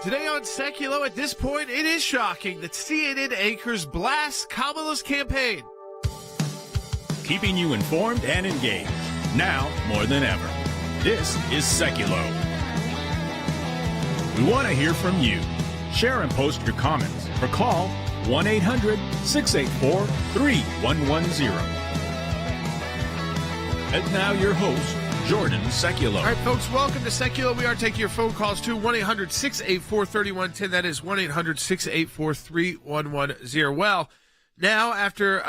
Today on Sekulow, at this point, it is shocking that CNN anchors blast Kamala's campaign. Keeping you informed and engaged, now more than ever. This is Sekulow. We want to hear from you. Share and post your comments or call 1-800-684-3110. And now your host, Jordan Sekulow. All right, folks, welcome to Sekulow. We are taking your phone calls to 1-800-684-3110. That is 1-800-684-3110. Well, now after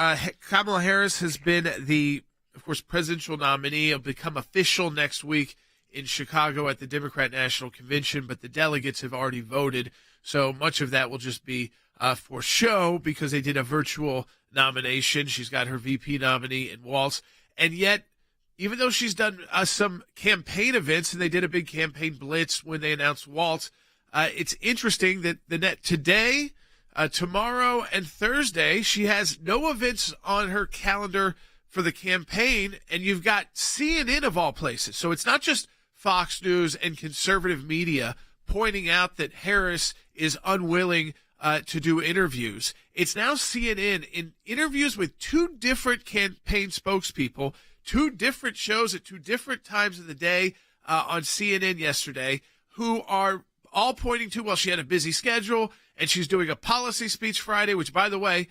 Kamala Harris has been the, of course, presidential nominee, will become official next week in Chicago at the Democrat National Convention, but the delegates have already voted, so much of that will just be for show because they did a virtual nomination. She's got her VP nominee in Walz, and yet, even though she's done some campaign events, and they did a big campaign blitz when they announced Walz, it's interesting that today, tomorrow, and Thursday, she has no events on her calendar for the campaign, and you've got CNN of all places. So it's not just Fox News and conservative media pointing out that Harris is unwilling to do interviews. It's now CNN in interviews with two different campaign spokespeople, two different shows at two different times of the day on CNN yesterday, who are all pointing to, well, she had a busy schedule, and she's doing a policy speech Friday, which, by the way,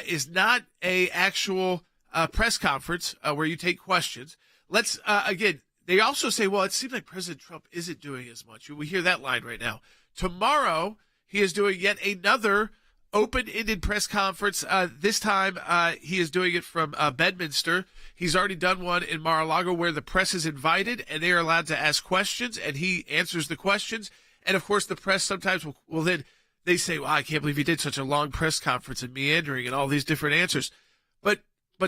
is not a actual press conference where you take questions. Let's, again, they also say, well, it seems like President Trump isn't doing as much. We hear that line right now. Tomorrow, he is doing yet another open-ended press conference. This time, he is doing it from Bedminster. He's already done one in Mar-a-Lago where the press is invited and they are allowed to ask questions, and he answers the questions. And, of course, the press sometimes will then they say, well, I can't believe he did such a long press conference and meandering and all these different answers. But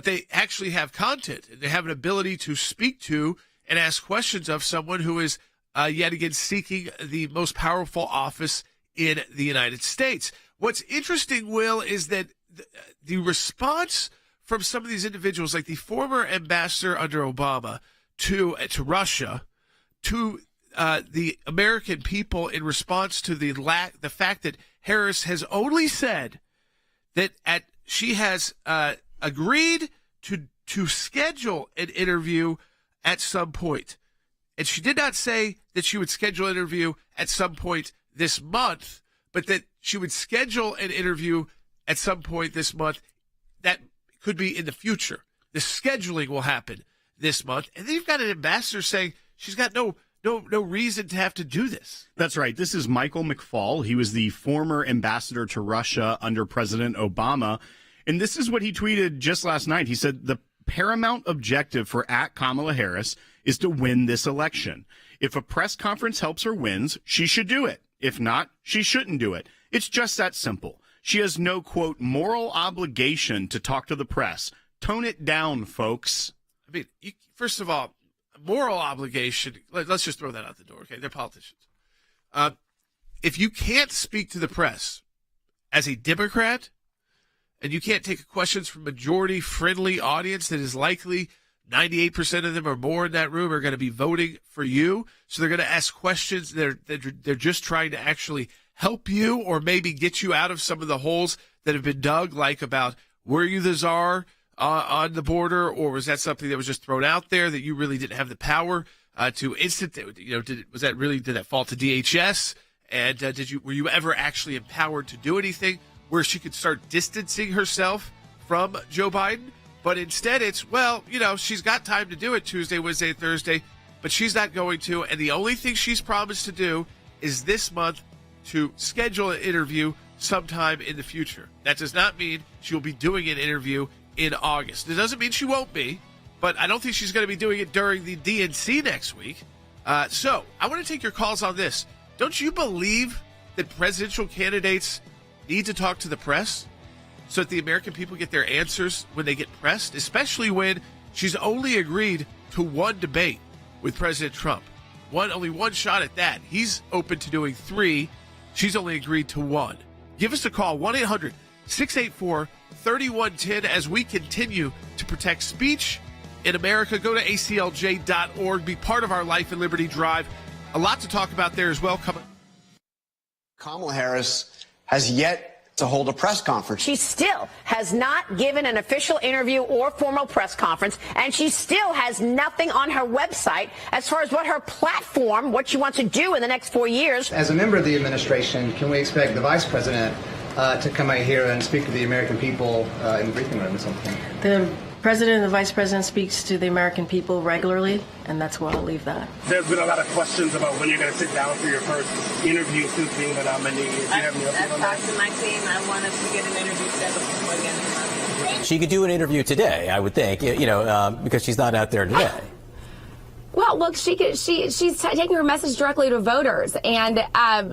they actually have content, and they have an ability to speak to and ask questions of someone who is, yet again, seeking the most powerful office in the United States. What's interesting, Will, is that the response from some of these individuals, like the former ambassador under Obama to Russia, to the American people in response to the fact that Harris has only said that she has agreed to schedule an interview at some point. And she did not say that she would schedule an interview at some point this month, but that she would schedule an interview at some point this month. That could be in the future. The scheduling will happen this month. And then you've got an ambassador saying she's got no reason to have to do this. That's right. This is Michael McFaul. He was the former ambassador to Russia under President Obama. And this is what he tweeted just last night. He said, the paramount objective for @Kamala Harris is to win this election. If a press conference helps her wins, she should do it. If not, she shouldn't do it. It's just that simple. She has no, quote, moral obligation to talk to the press. Tone it down, folks. I mean, first of all, moral obligation, let's just throw that out the door, okay? They're politicians. If you can't speak to the press as a Democrat, and you can't take questions from a majority-friendly audience that is likely 98% of them or more in that room are going to be voting for you, so they're going to ask questions. They're just trying to actually help you or maybe get you out of some of the holes that have been dug, like about were you the czar on the border, or was that something that was just thrown out there that you really didn't have the power to institute? You know, did that fall to DHS? And were you ever actually empowered to do anything where she could start distancing herself from Joe Biden? But instead it's, well, you know, she's got time to do it Tuesday, Wednesday, Thursday, but she's not going to. And the only thing she's promised to do is this month to schedule an interview sometime in the future. That does not mean she'll be doing an interview in August. It doesn't mean she won't be, but I don't think she's going to be doing it during the DNC next week. So I want to take your calls on this. Don't you believe that presidential candidates need to talk to the press so that the American people get their answers when they get pressed, especially when she's only agreed to one debate with President Trump? Only one shot at that. He's open to doing 3. She's only agreed to 1. Give us a call, 1-800-684-3110, as we continue to protect speech in America. Go to ACLJ.org. Be part of our Life and Liberty Drive. A lot to talk about there as well. Kamala Harris has yet to hold a press conference. She still has not given an official interview or formal press conference, and she still has nothing on her website as far as what her platform, what she wants to do in the next 4 years. As a member of the administration, can we expect the Vice President to come out here and speak to the American people in the briefing room or something? The President and the Vice President speaks to the American people regularly, and that's where I'll leave that. There's been a lot of questions about when you're going to sit down for your first interview since being the nominee. I've talked to my team. I want us to get an interview scheduled before the end of the month. She could do an interview today, I would think, because she's not out there today. Well, look, she's taking her message directly to voters, and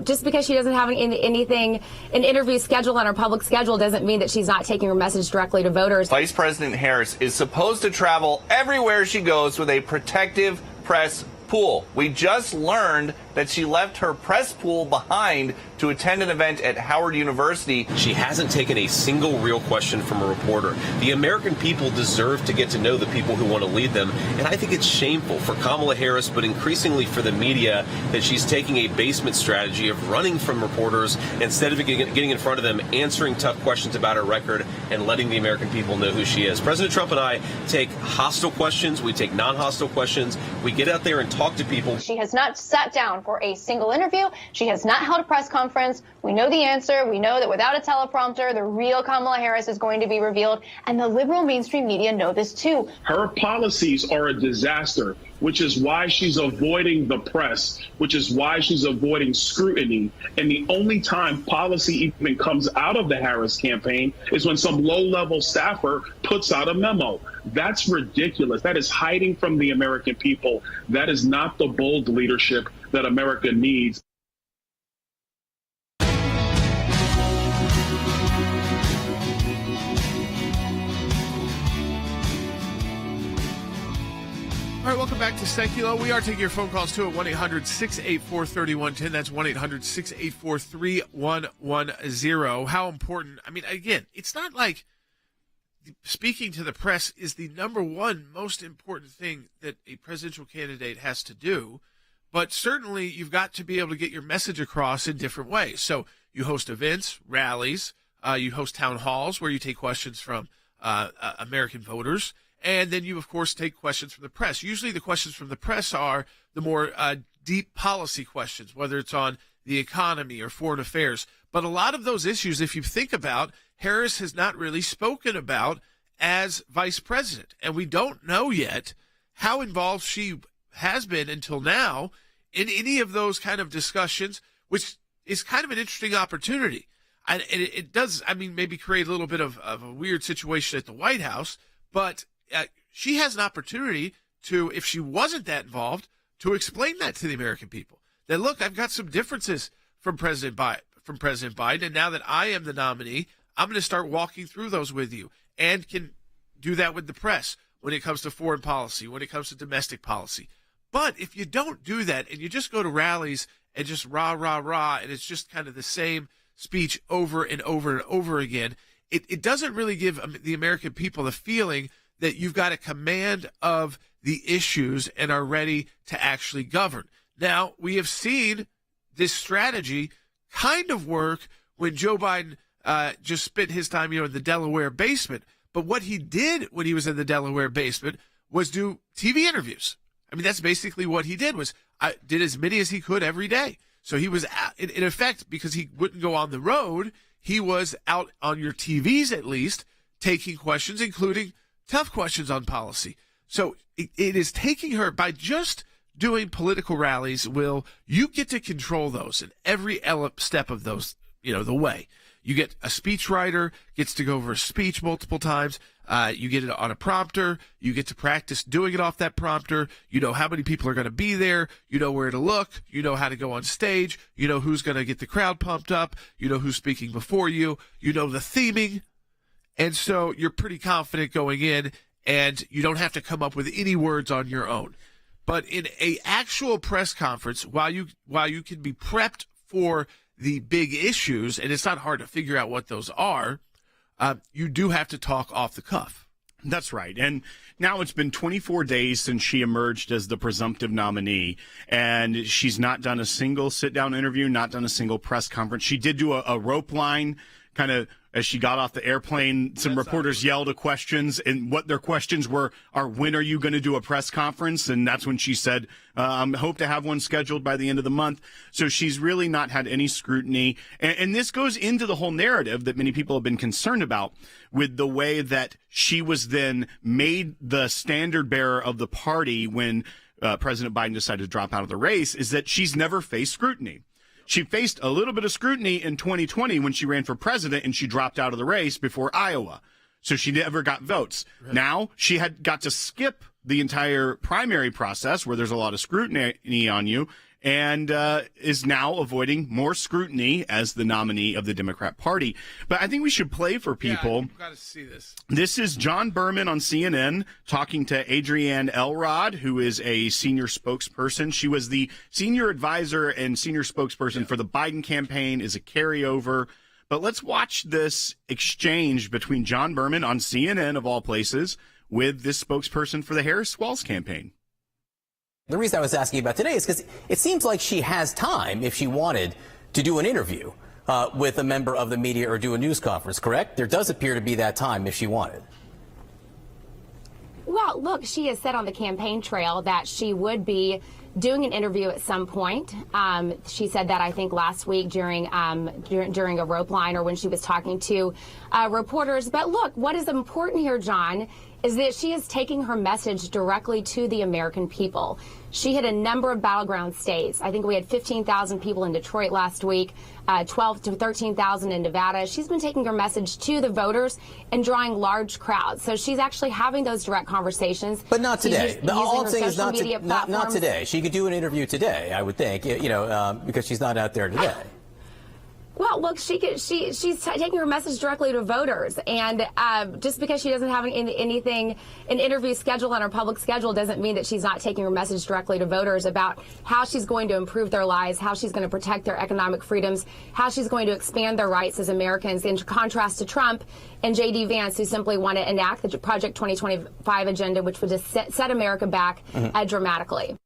just because she doesn't have an interview scheduled on her public schedule doesn't mean that she's not taking her message directly to voters. Vice President Harris is supposed to travel everywhere she goes with a protective press pool. We just learned that she left her press pool behind to attend an event at Howard University. She hasn't taken a single real question from a reporter. The American people deserve to get to know the people who want to lead them, and I think it's shameful for Kamala Harris, but increasingly for the media, that she's taking a basement strategy of running from reporters instead of getting in front of them, answering tough questions about her record, and letting the American people know who she is. President Trump and I take hostile questions, we take non-hostile questions, we get out there and talk to people. She has not sat down for a single interview. She has not held a press conference. We know the answer. We know that without a teleprompter, the real Kamala Harris is going to be revealed. And the liberal mainstream media know this, too. Her policies are a disaster, which is why she's avoiding the press, which is why she's avoiding scrutiny. And the only time policy even comes out of the Harris campaign is when some low-level staffer puts out a memo. That's ridiculous. That is hiding from the American people. That is not the bold leadership that America needs. All right, welcome back to Sekulow. We are taking your phone calls, too, at 1-800-684-3110. That's 1-800-684-3110. How important, I mean, again, it's not like speaking to the press is the number one most important thing that a presidential candidate has to do, but certainly you've got to be able to get your message across in different ways. So you host events, rallies, you host town halls where you take questions from American voters, and then you, of course, take questions from the press. Usually the questions from the press are the more deep policy questions, whether it's on the economy or foreign affairs. But a lot of those issues, if you think about, Harris has not really spoken about as vice president. And we don't know yet how involved she has been until now in any of those kind of discussions, which is kind of an interesting opportunity. And it does, I mean, maybe create a little bit of a weird situation at the White House, but she has an opportunity to, if she wasn't that involved, to explain that to the American people. That, look, I've got some differences from President Biden, and now that I am the nominee, I'm going to start walking through those with you, and can do that with the press when it comes to foreign policy, when it comes to domestic policy. But if you don't do that and you just go to rallies and just rah, rah, rah, and it's just kind of the same speech over and over and over again, it doesn't really give the American people the feeling that you've got a command of the issues and are ready to actually govern. Now, we have seen this strategy kind of work when Joe Biden just spent his time, in the Delaware basement. But what he did when he was in the Delaware basement was do TV interviews. I mean, that's basically what he did, was did as many as he could every day. So he was, in effect, because he wouldn't go on the road, he was out on your TVs at least, taking questions, including tough questions on policy. So it is taking her, by just doing political rallies, you get to control those in every step of those, the way. You get a speechwriter, gets to go over a speech multiple times. You get it on a prompter. You get to practice doing it off that prompter. You know how many people are going to be there. You know where to look. You know how to go on stage. You know who's going to get the crowd pumped up. You know who's speaking before you. You know the theming. And so you're pretty confident going in, and you don't have to come up with any words on your own. But in a actual press conference, while you can be prepped for the big issues, and it's not hard to figure out what those are, you do have to talk off the cuff. That's right. And now it's been 24 days since she emerged as the presumptive nominee, and she's not done a single sit-down interview, not done a single press conference. She did do a rope line kind of as she got off the airplane. Some reporters yelled at questions, and what their questions were are, when are you going to do a press conference? And that's when she said, hope to have one scheduled by the end of the month. So she's really not had any scrutiny. And this goes into the whole narrative that many people have been concerned about, with the way that she was then made the standard bearer of the party when President Biden decided to drop out of the race, is that she's never faced scrutiny. She faced a little bit of scrutiny in 2020 when she ran for president and she dropped out of the race before Iowa. So she never got votes. Right. Now she had got to skip the entire primary process where there's a lot of scrutiny on you, and is now avoiding more scrutiny as the nominee of the Democrat Party. But I think we should play for people. Yeah, you've got to see this. This is John Berman on CNN talking to Adrienne Elrod, who is a senior spokesperson. She was the senior advisor and senior spokesperson for the Biden campaign, is a carryover. But let's watch this exchange between John Berman on CNN, of all places, with this spokesperson for the Harris-Walz campaign. The reason I was asking about today is because it seems like she has time, if she wanted, to do an interview with a member of the media or do a news conference, correct? There does appear to be that time if she wanted. Well, look, she has said on the campaign trail that she would be doing an interview at some point. She said that, I think, last week during a rope line, or when she was talking to reporters. But look, what is important here, John, is that she is taking her message directly to the American people. She hit a number of battleground states. I think we had 15,000 people in Detroit last week, 12 to 13,000 in Nevada. She's been taking her message to the voters and drawing large crowds. So she's actually having those direct conversations. But not today. All I'm saying is not today. She could do an interview today, I would think, because she's not out there today. Well, look, she's taking her message directly to voters, and just because she doesn't have an interview schedule on her public schedule doesn't mean that she's not taking her message directly to voters about how she's going to improve their lives, how she's going to protect their economic freedoms, how she's going to expand their rights as Americans, in contrast to Trump and J.D. Vance, who simply want to enact the Project 2025 agenda, which would just set America back dramatically.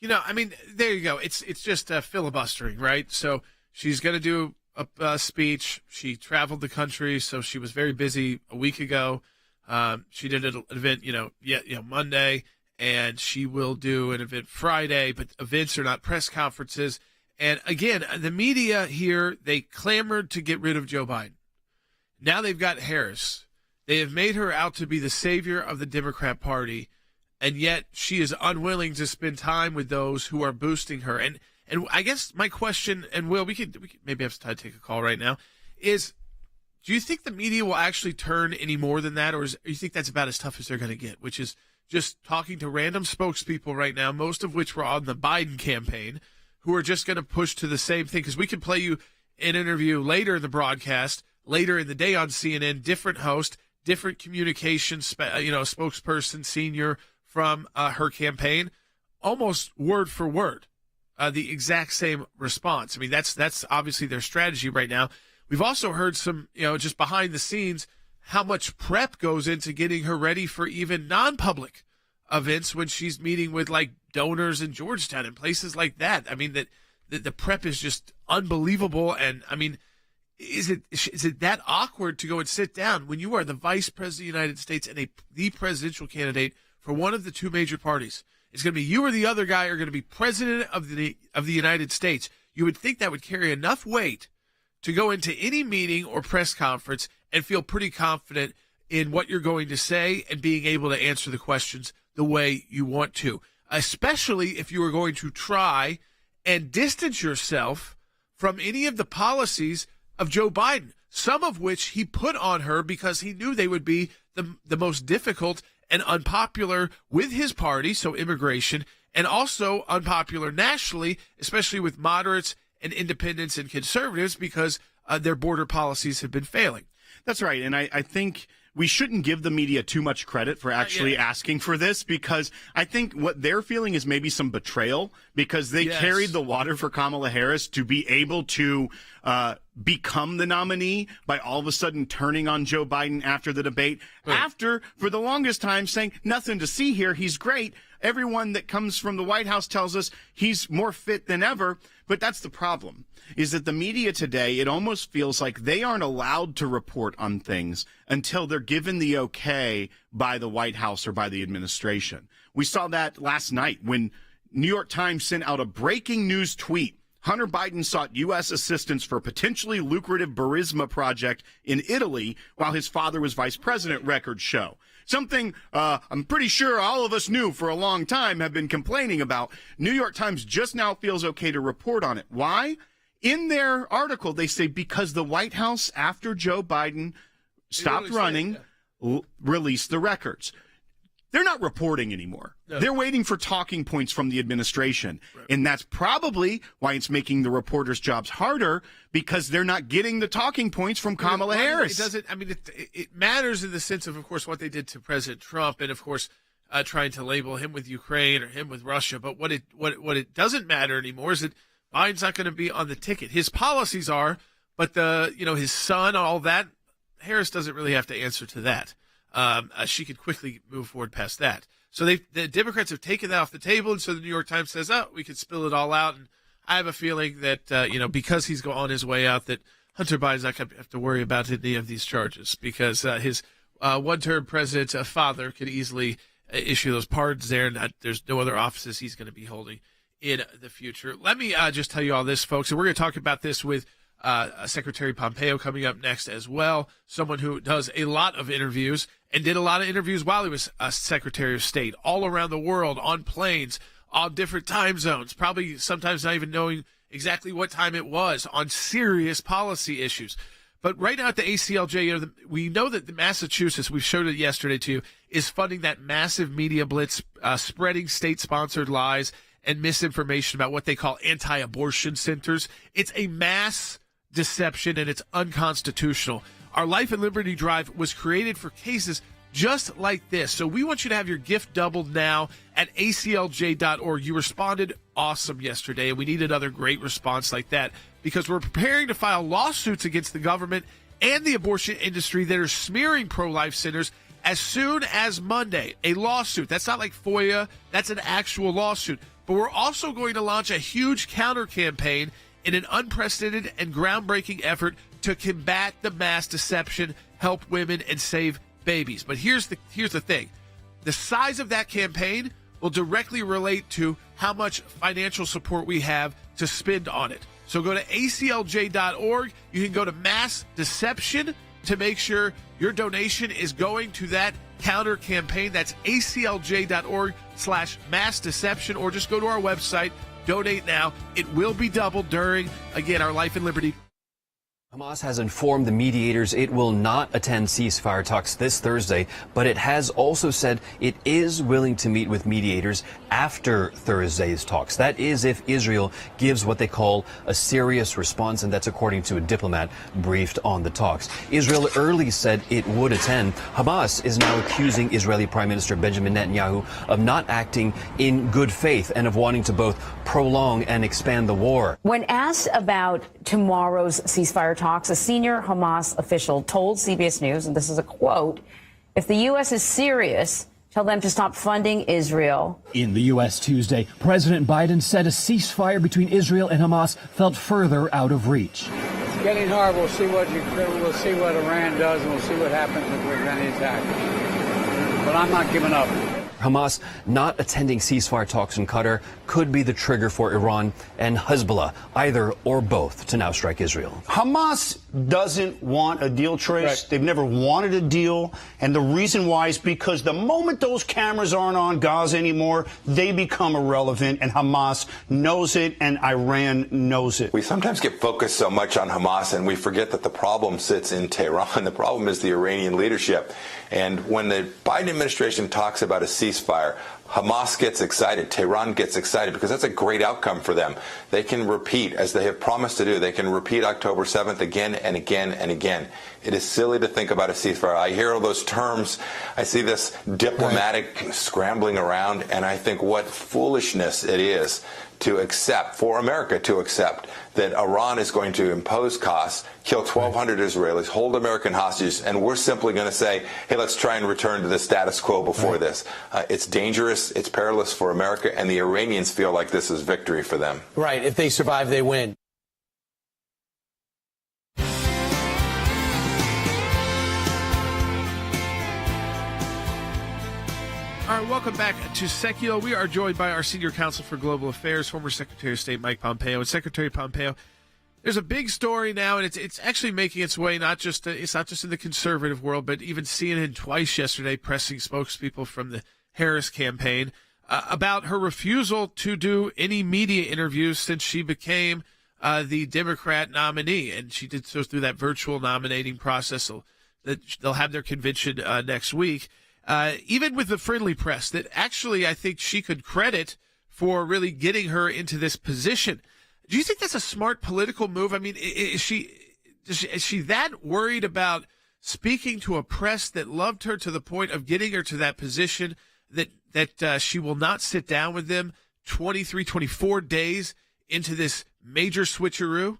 I mean, there you go. It's just filibustering, right? So she's going to do a speech. She traveled the country, so she was very busy a week ago. She did an event, Monday, and she will do an event Friday, but events are not press conferences. And again, the media here, they clamored to get rid of Joe Biden. Now they've got Harris. They have made her out to be the savior of the Democrat Party, and yet she is unwilling to spend time with those who are boosting her. And I guess my question, and Will, we could maybe have to take a call right now, is do you think the media will actually turn any more than that, or do you think that's about as tough as they're going to get, which is just talking to random spokespeople right now, most of which were on the Biden campaign, who are just going to push to the same thing? Because we could play you an interview later in the broadcast, later in the day on CNN, different host, different communication, spokesperson, senior from her campaign, almost word for word. The exact same response. I mean, that's obviously their strategy right now. We've also heard some, just behind the scenes, how much prep goes into getting her ready for even non-public events when she's meeting with like donors in Georgetown and places like that. I mean, that the prep is just unbelievable. And I mean, is it that awkward to go and sit down when you are the Vice President of the United States and the presidential candidate for one of the two major parties? It's going to be you or the other guy are going to be president of the United States. You would think that would carry enough weight to go into any meeting or press conference and feel pretty confident in what you're going to say and being able to answer the questions the way you want to, especially if you are going to try and distance yourself from any of the policies of Joe Biden, some of which he put on her because he knew they would be the most difficult and unpopular with his party, so immigration, and also unpopular nationally, especially with moderates and independents and conservatives, because their border policies have been failing. That's right. And I think we shouldn't give the media too much credit for actually asking for this, because I think what they're feeling is maybe some betrayal, because they carried the water for Kamala Harris to be able to become the nominee by all of a sudden turning on Joe Biden after the debate, after, for the longest time, saying nothing to see here, he's great. Everyone that comes from the White House tells us he's more fit than ever. But that's the problem, is that the media today, it almost feels like they aren't allowed to report on things until they're given the okay by the White House or by the administration. We saw that last night when New York Times sent out a breaking news tweet. Hunter Biden sought U.S. assistance for a potentially lucrative Burisma project in Italy while his father was vice president, records show. Something I'm pretty sure all of us knew for a long time, have been complaining about. New York Times just now feels okay to report on it. Why? In their article, they say because the White House, after Joe Biden stopped running, released the records. They're not reporting anymore. No. They're waiting for talking points from the administration. Right. And that's probably why it's making the reporters' jobs harder, because they're not getting the talking points from Kamala Harris. It matters in the sense of course, what they did to President Trump and, of course, trying to label him with Ukraine or him with Russia. But what it doesn't matter anymore is that Biden's not going to be on the ticket. His policies are, but his son, all that, Harris doesn't really have to answer to that. She could quickly move forward past that. So the Democrats have taken that off the table, and so the New York Times says, we could spill it all out. And I have a feeling that, because he's on his way out, that Hunter Biden's not going to have to worry about any of these charges, because his one-term president's father could easily issue those pardons there, and there's no other offices he's going to be holding in the future. Let me just tell you all this, folks, and we're going to talk about this with Secretary Pompeo coming up next as well, someone who does a lot of interviews and did a lot of interviews while he was Secretary of State all around the world, on planes, on different time zones, probably sometimes not even knowing exactly what time it was, on serious policy issues. But right now at the ACLJ, we know that the Massachusetts, we showed it yesterday to you, is funding that massive media blitz, spreading state-sponsored lies and misinformation about what they call anti-abortion centers. It's a mass deception, and it's unconstitutional. Our Life and Liberty Drive was created for cases just like this. So we want you to have your gift doubled now at aclj.org. You responded awesome yesterday, and we need another great response like that, because we're preparing to file lawsuits against the government and the abortion industry that are smearing pro-life centers as soon as Monday. A lawsuit. That's not like FOIA. That's an actual lawsuit. But we're also going to launch a huge counter campaign in an unprecedented and groundbreaking effort to combat the mass deception, help women, and save babies. But here's the thing. The size of that campaign will directly relate to how much financial support we have to spend on it. So go to aclj.org. You can go to Mass Deception to make sure your donation is going to that counter campaign. That's aclj.org/mass deception, or just go to our website. Donate now. It will be doubled during, again, our Life and Liberty. Hamas has informed the mediators it will not attend ceasefire talks this Thursday, but it has also said it is willing to meet with mediators after Thursday's talks. That is if Israel gives what they call a serious response, and that's according to a diplomat briefed on the talks. Israel early said it would attend. Hamas is now accusing Israeli Prime Minister Benjamin Netanyahu of not acting in good faith and of wanting to both prolong and expand the war. When asked about tomorrow's ceasefire talks, a senior Hamas official told CBS News, and this is a quote, "If the U.S. is serious, tell them to stop funding Israel." In the U.S. Tuesday, President Biden said a ceasefire between Israel and Hamas felt further out of reach. It's getting hard. We'll see what Iran does, and we'll see what happens if there's any attack. But I'm not giving up. Hamas not attending ceasefire talks in Qatar could be the trigger for Iran and Hezbollah, either or both, to now strike Israel. Hamas doesn't want a deal, Trace. Right. They've never wanted a deal. And the reason why is because the moment those cameras aren't on Gaza anymore, they become irrelevant. And Hamas knows it, and Iran knows it. We sometimes get focused so much on Hamas, and we forget that the problem sits in Tehran. The problem is the Iranian leadership. And when the Biden administration talks about a ceasefire, Hamas gets excited, Tehran gets excited, because that's a great outcome for them. They can repeat, as they have promised to do, they can repeat October 7th again and again and again. It is silly to think about a ceasefire. I hear all those terms. I see this diplomatic scrambling around, and I think what foolishness it is to accept, for America to accept, that Iran is going to impose costs, kill 1,200 Israelis, hold American hostages, and we're simply going to say, hey, let's try and return to the status quo before this. It's dangerous, it's perilous for America, and the Iranians feel like this is victory for them. Right. If they survive, they win. All right, welcome back to Sekulow. We are joined by our Senior Counsel for Global Affairs, former Secretary of State Mike Pompeo. And Secretary Pompeo, there's a big story now, and it's actually making its way it's not just in the conservative world, but even CNN twice yesterday pressing spokespeople from the Harris campaign about her refusal to do any media interviews since she became the Democrat nominee, and she did so through that virtual nominating process. So that they'll have their convention next week. Even with the friendly press, that actually I think she could credit for really getting her into this position. Do you think that's a smart political move? I mean, is she that worried about speaking to a press that loved her to the point of getting her to that position that she will not sit down with them 23, 24 days into this major switcheroo?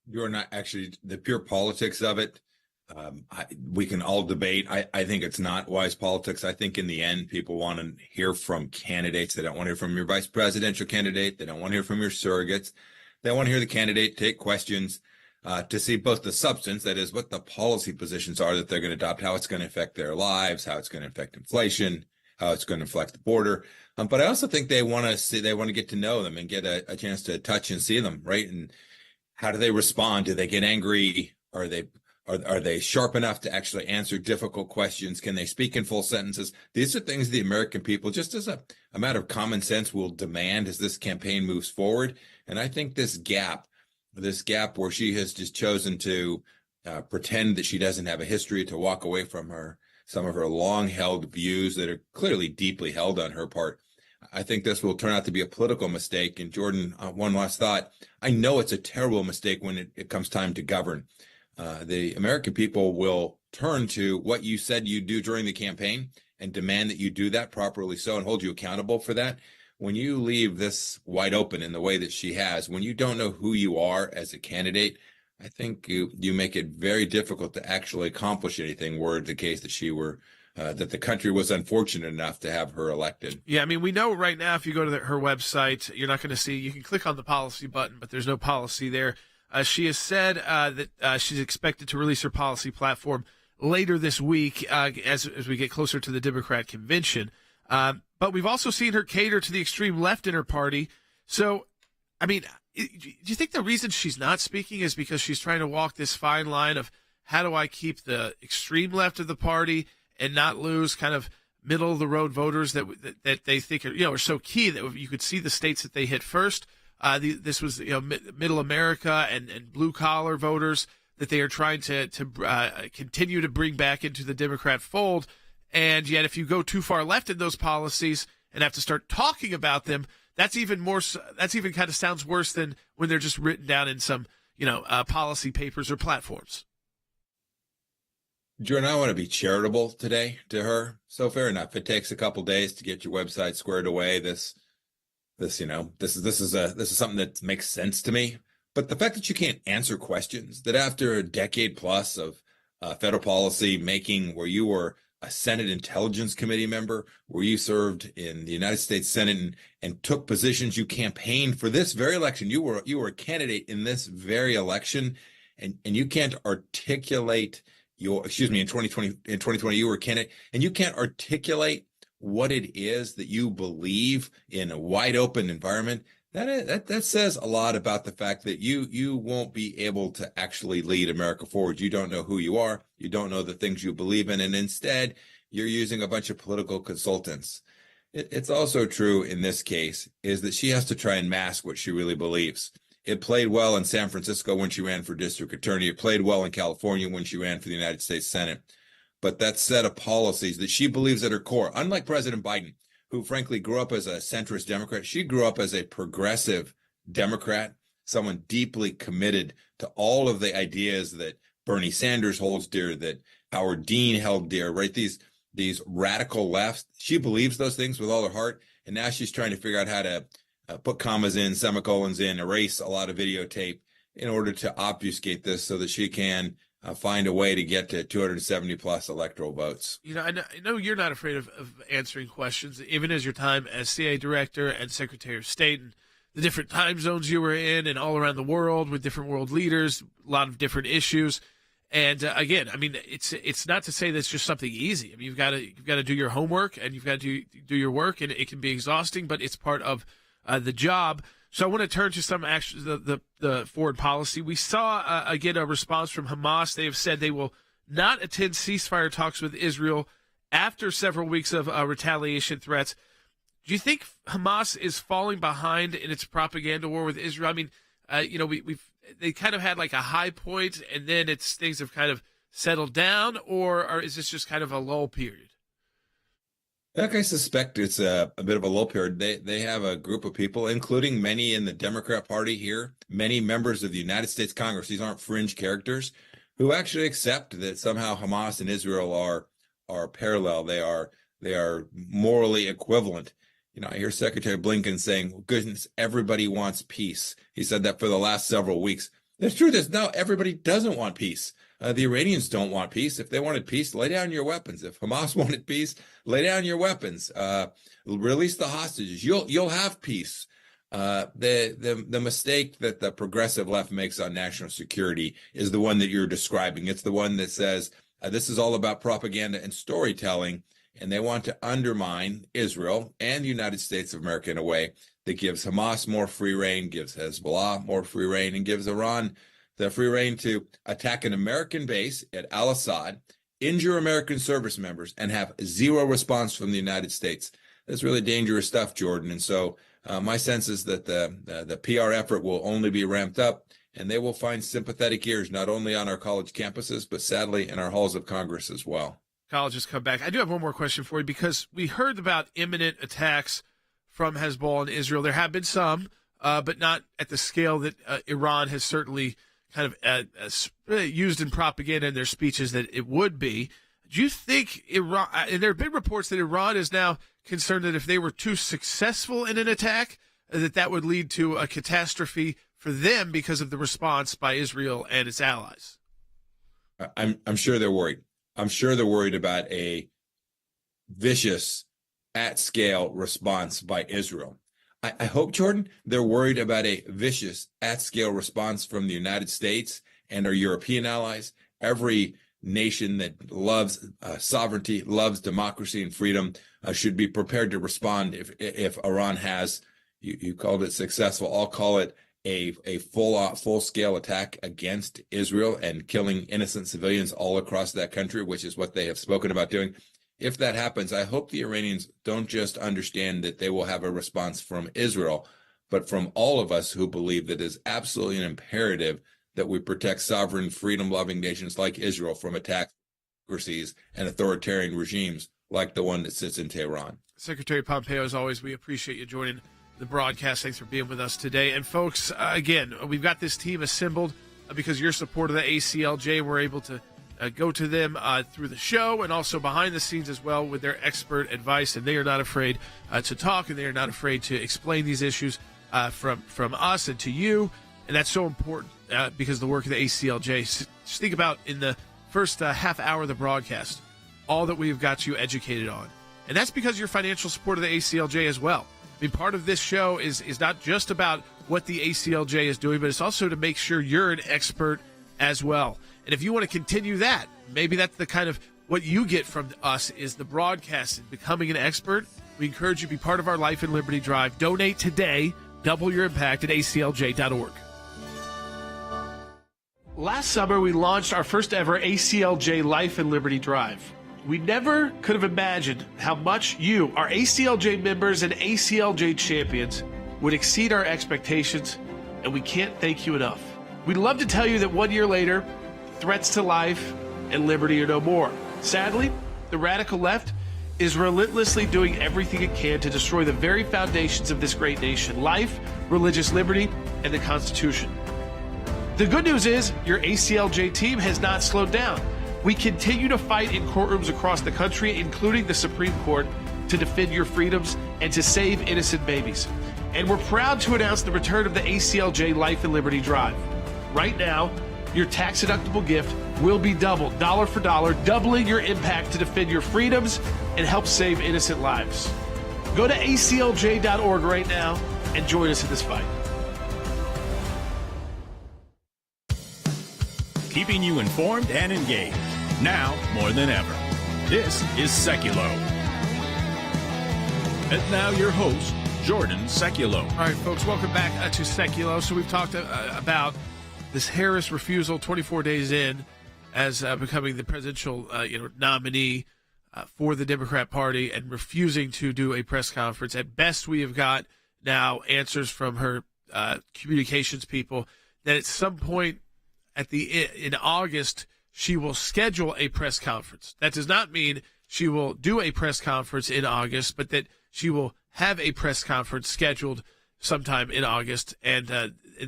You're not actually the pure politics of it. We can all debate. I think it's not wise politics. I think in the end, people want to hear from candidates. They don't want to hear from your vice presidential candidate. They don't want to hear from your surrogates. They want to hear the candidate take questions to see both the substance, that is, what the policy positions are that they're going to adopt, how it's going to affect their lives, how it's going to affect inflation, how it's going to affect the border. But I also think they want to get to know them and get a chance to touch and see them, right? And how do they respond? Do they get angry? Are they sharp enough to actually answer difficult questions? Can they speak in full sentences? These are things the American people, just as a matter of common sense, will demand as this campaign moves forward. And I think this gap where she has just chosen to pretend that she doesn't have a history, to walk away from some of her long-held views that are clearly deeply held on her part, I think this will turn out to be a political mistake. And Jordan, one last thought. I know it's a terrible mistake when it comes time to govern. The American people will turn to what you said you'd do during the campaign and demand that you do that properly so, and hold you accountable for that. When you leave this wide open in the way that she has, when you don't know who you are as a candidate, I think you make it very difficult to actually accomplish anything, were it the case that that the country was unfortunate enough to have her elected. Yeah, I mean, we know right now if you go to her website, you're not going to see, you can click on the policy button, but there's no policy there. She has said that she's expected to release her policy platform later this week as we get closer to the Democrat convention. But we've also seen her cater to the extreme left in her party. So, I mean, do you think the reason she's not speaking is because she's trying to walk this fine line of how do I keep the extreme left of the party and not lose kind of middle of the road voters that they think are so key that you could see the states that they hit first? This was middle America and blue collar voters that they are trying to continue to bring back into the Democrat fold. And yet, if you go too far left in those policies and have to start talking about them, that's even kind of sounds worse than when they're just written down in some policy papers or platforms. Jordan, I want to be charitable today to her. So fair enough. It takes a couple days to get your website squared away. This is something that makes sense to me. But the fact that you can't answer questions, that after a decade plus of federal policy making, where you were a Senate Intelligence Committee member, where you served in the United States Senate and took positions, you campaigned for this very election. You were a candidate in this very election, and you can't articulate in 2020 you were a candidate, and you can't articulate what it is that you believe in a wide open environment. That says a lot about the fact that you won't be able to actually lead America forward. You don't know who you are. You don't know the things you believe in. And instead, you're using a bunch of political consultants. It's also true in this case is that she has to try and mask what she really believes. It played well in San Francisco when she ran for district attorney. It played well in California when she ran for the United States Senate. but that set of policies that she believes at her core, unlike President Biden, who frankly grew up as a centrist Democrat, she grew up as a progressive Democrat, someone deeply committed to all of the ideas that Bernie Sanders holds dear, that Howard Dean held dear, right? These radical lefts. She believes those things with all her heart. And now she's trying to figure out how to put commas in, semicolons in, erase a lot of videotape in order to obfuscate this so that she can find a way to get to 270 plus electoral votes. You know, I know you're not afraid of answering questions, even as your time as CIA director and Secretary of State and the different time zones you were in and all around the world with different world leaders, a lot of different issues. And again, I mean, it's not to say that's just something easy. I mean, you've got to do your homework and you've got to do your work, and it can be exhausting, but it's part of the job. So I want to turn to some the foreign policy. We saw again a response from Hamas. They have said they will not attend ceasefire talks with Israel after several weeks of retaliation threats. Do you think Hamas is falling behind in its propaganda war with Israel? I mean, you know, they kind of had like a high point, and then things have kind of settled down, or is this just kind of a lull period? Like, I suspect it's a bit of a lull period. They have a group of people, including many in the Democrat Party here, many members of the United States Congress. These aren't fringe characters who actually accept that somehow Hamas and Israel are parallel. They are morally equivalent. You know, I hear Secretary Blinken saying, well, goodness, everybody wants peace. He said that for the last several weeks. The truth is, no, everybody doesn't want peace. The Iranians don't want peace. If they wanted peace, lay down your weapons. If Hamas wanted peace, lay down your weapons. Release the hostages. You'll have peace. The mistake that the progressive left makes on national security is the one that you're describing. It's the one that says this is all about propaganda and storytelling, and they want to undermine Israel and the United States of America in a way that gives Hamas more free rein, gives Hezbollah more free rein, and gives Iran the free rein to attack an American base at al-Assad, injure American service members, and have zero response from the United States. That's really dangerous stuff, Jordan. And so my sense is that the PR effort will only be ramped up, and they will find sympathetic ears not only on our college campuses, but sadly in our halls of Congress as well. Colleges come back. I do have one more question for you, because we heard about imminent attacks from Hezbollah in Israel. There have been some, but not at the scale that Iran has certainly kind of used in propaganda in their speeches that it would be. Do you think Iran, and there have been reports that Iran is now concerned that if they were too successful in an attack, that would lead to a catastrophe for them because of the response by Israel and its allies? I'm sure they're worried. I'm sure they're worried about a vicious, at-scale response by Israel. I hope, Jordan, they're worried about a vicious, at-scale response from the United States and our European allies. Every nation that loves sovereignty, loves democracy and freedom should be prepared to respond if Iran has, you called it successful, I'll call it a full-scale attack against Israel and killing innocent civilians all across that country, which is what they have spoken about doing. If that happens, I hope the Iranians don't just understand that they will have a response from Israel, but from all of us who believe that it is absolutely an imperative that we protect sovereign, freedom-loving nations like Israel from attacks on democracies and authoritarian regimes like the one that sits in Tehran. Secretary Pompeo, as always, we appreciate you joining the broadcast. Thanks for being with us today. And folks, again, we've got this team assembled because of your support of the ACLJ. We're able to go to them through the show and also behind the scenes as well with their expert advice. And they are not afraid to talk, and they are not afraid to explain these issues from us and to you. And that's so important because of the work of the ACLJ. Just think about in the first half hour of the broadcast, all that we've got you educated on. And that's because of your financial support of the ACLJ as well. I mean, part of this show is not just about what the ACLJ is doing, but it's also to make sure you're an expert as well. And if you want to continue that, maybe that's the kind of what you get from us is the broadcast and becoming an expert. We encourage you to be part of our Life and Liberty Drive. Donate today. Double your impact at aclj.org. Last summer, we launched our first ever ACLJ Life and Liberty Drive. We never could have imagined how much you, our ACLJ members and ACLJ champions, would exceed our expectations, and we can't thank you enough. We'd love to tell you that 1 year later, threats to life and liberty are no more. Sadly, the radical left is relentlessly doing everything it can to destroy the very foundations of this great nation: life, religious liberty, and the Constitution. The good news is your ACLJ team has not slowed down. We continue to fight in courtrooms across the country, including the Supreme Court, to defend your freedoms and to save innocent babies. And we're proud to announce the return of the ACLJ Life and Liberty Drive. Right now, your tax-deductible gift will be doubled, dollar for dollar, doubling your impact to defend your freedoms and help save innocent lives. Go to aclj.org right now and join us in this fight. Keeping you informed and engaged, now more than ever. This is Sekulow. And now your host, Jordan Sekulow. All right, folks, welcome back to Sekulow. So we've talked about this Harris refusal 24 days in as becoming the presidential nominee for the Democrat Party and refusing to do a press conference. At best, we have got now answers from her communications people that at some point in August, she will schedule a press conference. That does not mean she will do a press conference in August, but that she will have a press conference scheduled sometime in August, and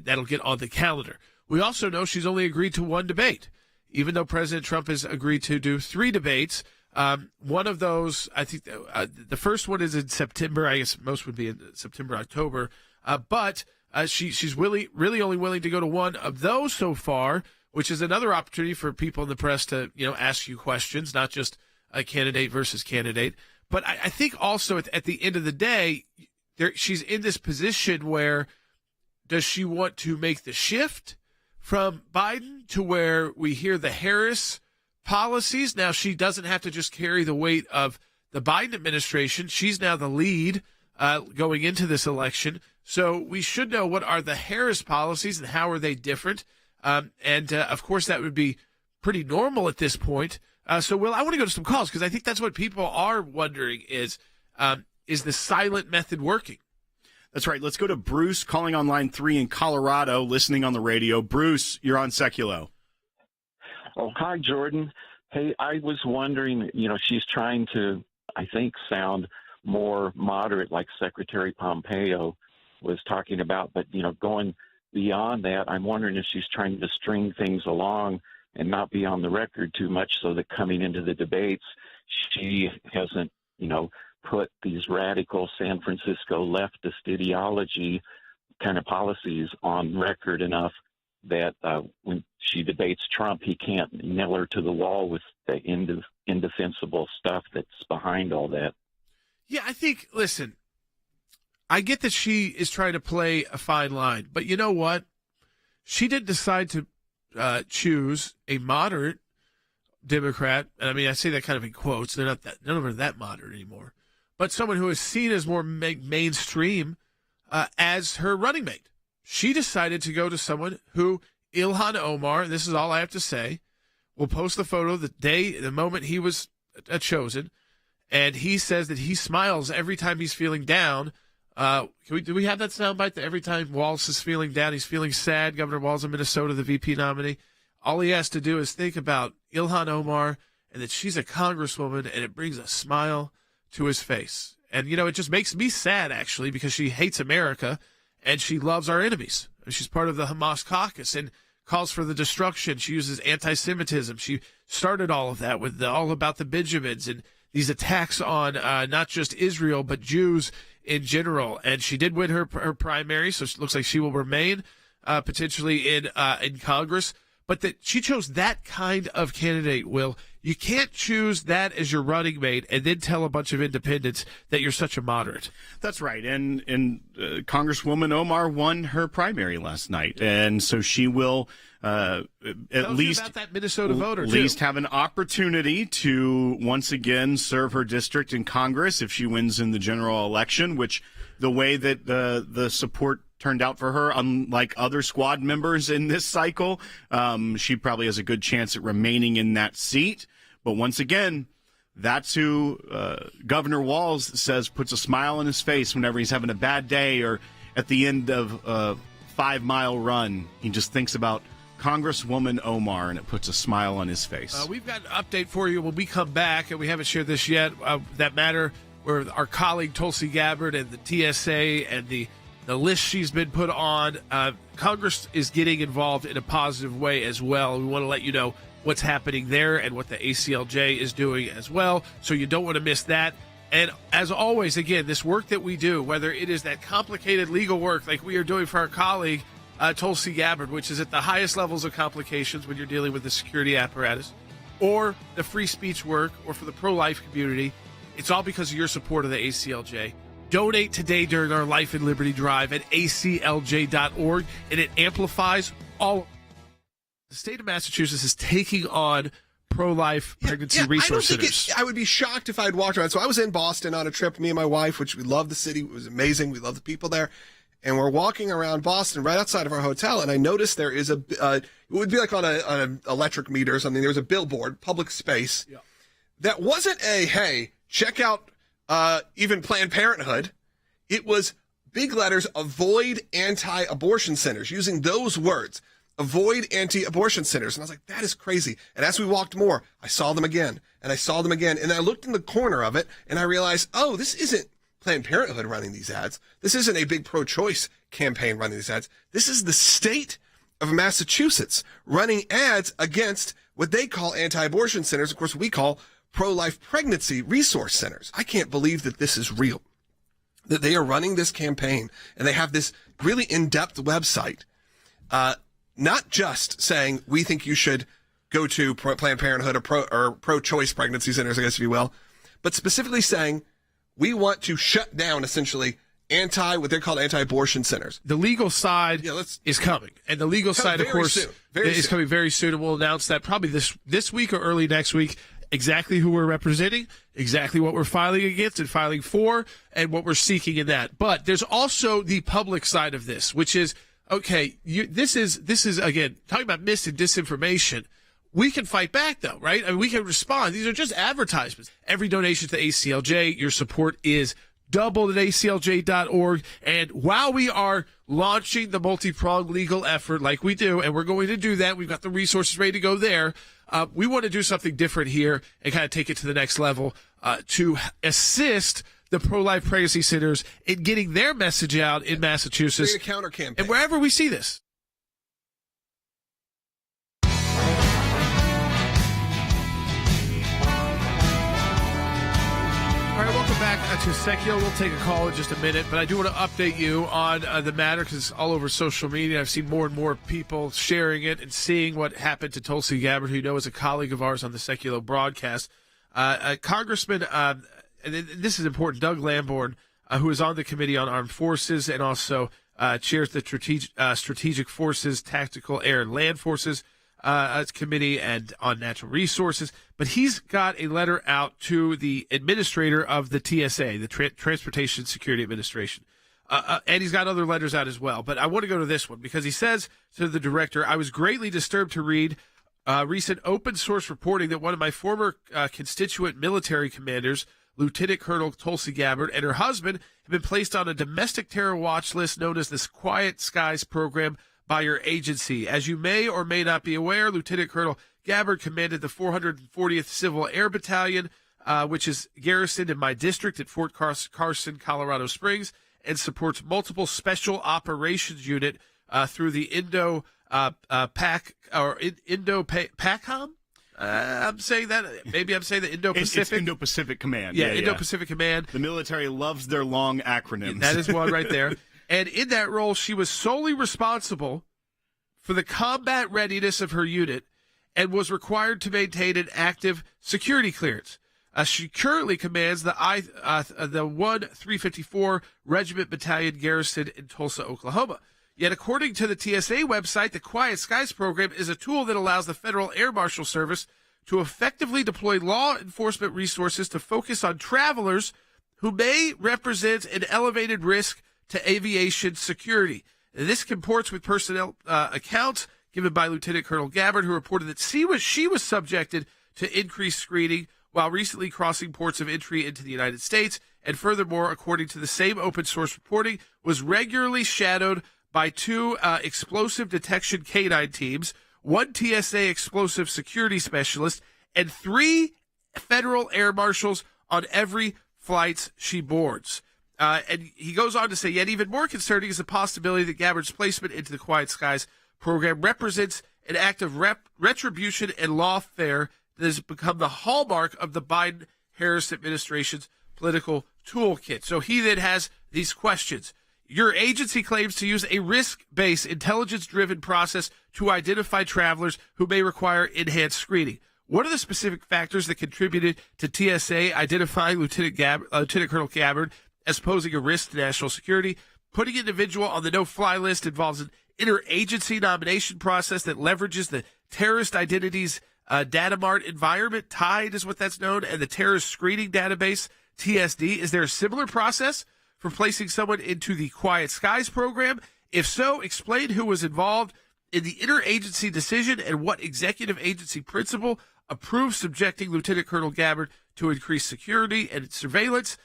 that'll get on the calendar. We also know she's only agreed to one debate, even though President Trump has agreed to do 3 debates. One of those, I think the first one is in September. I guess most would be in September, October. But she's really only willing to go to one of those so far, which is another opportunity for people in the press to, ask you questions, not just a candidate versus candidate. But I think also at the end of the day, she's in this position where does she want to make the shift from Biden to where we hear the Harris policies? Now, she doesn't have to just carry the weight of the Biden administration. She's now the lead going into this election. So we should know what are the Harris policies and how are they different. Of course, that would be pretty normal at this point. So, Will, I want to go to some calls because I think that's what people are wondering is the silent method working? That's right. Let's go to Bruce calling on line 3 in Colorado, listening on the radio. Bruce, you're on Sekulow. Oh, hi, Jordan. Hey, I was wondering, she's trying to, I think, sound more moderate like Secretary Pompeo was talking about. But, going beyond that, I'm wondering if she's trying to string things along and not be on the record too much so that coming into the debates, she hasn't, put these radical San Francisco leftist ideology kind of policies on record enough that when she debates Trump, he can't nail her to the wall with the indefensible stuff that's behind all that. Yeah, I think, listen, I get that she is trying to play a fine line, but you know what? She didn't decide to choose a moderate Democrat. And I mean, I say that kind of in quotes. None of them are that moderate anymore. But someone who is seen as more mainstream as her running mate. She decided to go to someone who, Ilhan Omar, this is all I have to say, will post the photo the moment he was chosen, and he says that he smiles every time he's feeling down. Do we have that soundbite that every time Walz is feeling down, he's feeling sad, Governor Walz of Minnesota, the VP nominee, all he has to do is think about Ilhan Omar and that she's a congresswoman, and it brings a smile to his face. And, it just makes me sad, actually, because she hates America and she loves our enemies. She's part of the Hamas caucus and calls for the destruction. She uses anti-Semitism. She started all of that with all about the Benjamins and these attacks on not just Israel, but Jews in general. And she did win her primary, so it looks like she will remain potentially in Congress. But that she chose that kind of candidate, Will. You can't choose that as your running mate and then tell a bunch of independents that you're such a moderate. That's right. And Congresswoman Omar won her primary last night. And so she will at least about that Minnesota voter, at least have an opportunity to once again serve her district in Congress if she wins in the general election, which the way that the support turned out for her, unlike other squad members in this cycle, she probably has a good chance at remaining in that seat. But once again, that's who Governor Walz says puts a smile on his face whenever he's having a bad day or at the end of a 5-mile run. He just thinks about Congresswoman Omar, and it puts a smile on his face. We've got an update for you when we come back, and we haven't shared this yet, that matter where our colleague Tulsi Gabbard and the TSA and the list she's been put on. Congress is getting involved in a positive way as well. We want to let you know what's happening there and what the ACLJ is doing as well, so you don't want to miss that. And as always, again, this work that we do, whether it is that complicated legal work like we are doing for our colleague Tulsi Gabbard, which is at the highest levels of complications when you're dealing with the security apparatus, or the free speech work, or for the pro-life community, it's all because of your support of the ACLJ. Donate today during our Life and Liberty Drive at aclj.org, and it amplifies all. The state of Massachusetts is taking on pro-life pregnancy resource centers. I would be shocked if I'd walked around. So I was in Boston on a trip, me and my wife, which we love the city. It was amazing. We love the people there. And we're walking around Boston right outside of our hotel, and I noticed there is it would be like on an electric meter or something. There was a billboard, public space, that wasn't hey, check out even Planned Parenthood. It was big letters, avoid anti-abortion centers, using those words. Avoid anti-abortion centers. And I was like, that is crazy. And as we walked more, I saw them again, and I saw them again. And I looked in the corner of it, and I realized, oh, this isn't Planned Parenthood running these ads. This isn't a big pro-choice campaign running these ads. This is the state of Massachusetts running ads against what they call anti-abortion centers. Of course, we call pro-life pregnancy resource centers. I can't believe that this is real, that they are running this campaign, and they have this really in-depth website, not just saying, we think you should go to Planned Parenthood or pro-choice pregnancy centers, I guess if you will, but specifically saying, we want to shut down, essentially, what they're called anti-abortion centers. The legal side is coming. And the legal side, of course, is coming very soon. And we'll announce that probably this week or early next week, exactly who we're representing, exactly what we're filing against and filing for, and what we're seeking in that. But there's also the public side of this, which is, okay, this is, again, talking about mis and disinformation. We can fight back, though, right? I mean, we can respond. These are just advertisements. Every donation to ACLJ, your support is doubled at aclj.org. And while we are launching the multi-pronged legal effort like we do, and we're going to do that, we've got the resources ready to go there, we want to do something different here and kind of take it to the next level to assist the pro-life pregnancy centers in getting their message out in Massachusetts. Create a counter campaign. And wherever we see this. All right, welcome back to Sekulow. We'll take a call in just a minute, but I do want to update you on the matter because it's all over social media. I've seen more and more people sharing it and seeing what happened to Tulsi Gabbard, who you know is a colleague of ours on the Sekulow broadcast. Congressman, and this is important, Doug Lamborn, who is on the Committee on Armed Forces and also chairs the Strategic Forces, Tactical Air and Land Forces Committee and on Natural Resources. But he's got a letter out to the administrator of the TSA, the Transportation Security Administration. And he's got other letters out as well. But I want to go to this one because he says to the director, I was greatly disturbed to read recent open source reporting that one of my former constituent military commanders, Lieutenant Colonel Tulsi Gabbard, and her husband have been placed on a domestic terror watch list known as this Quiet Skies program by your agency. As you may or may not be aware, Lieutenant Colonel Gabbard commanded the 440th Civil Air Battalion, which is garrisoned in my district at Fort Carson, Colorado Springs, and supports multiple special operations unit through the Indo-PACOM. I'm saying that. Maybe I'm saying the Indo-Pacific. It's Indo-Pacific Command. Yeah, Indo-Pacific Command. The military loves their long acronyms. That is one right there. And in that role, she was solely responsible for the combat readiness of her unit and was required to maintain an active security clearance. She currently commands the 1-354 Regiment Battalion garrisoned in Tulsa, Oklahoma. Yet, according to the TSA website, the Quiet Skies program is a tool that allows the Federal Air Marshal Service to effectively deploy law enforcement resources to focus on travelers who may represent an elevated risk to aviation security. This comports with personnel accounts given by Lieutenant Colonel Gabbard, who reported that she was subjected to increased screening while recently crossing ports of entry into the United States, and furthermore, according to the same open source reporting, was regularly shadowed by two explosive detection canine teams 1 TSA explosive security specialist, and 3 federal air marshals on every flights she boards. And he goes on to say, yet even more concerning is the possibility that Gabbard's placement into the Quiet Skies program represents an act of retribution and lawfare that has become the hallmark of the Biden-Harris administration's political toolkit. So he then has these questions. Your agency claims to use a risk-based, intelligence-driven process to identify travelers who may require enhanced screening. What are the specific factors that contributed to TSA identifying Lieutenant Colonel Gabbard as posing a risk to national security? Putting an individual on the no-fly list involves an interagency nomination process that leverages the terrorist identities data mart environment. TIDE is what that's known, and the terrorist screening database, TSD. Is there a similar process for placing someone into the Quiet Skies program? If so, explain who was involved in the interagency decision and what executive agency principal approved subjecting Lieutenant Colonel Gabbard to increased security and surveillance.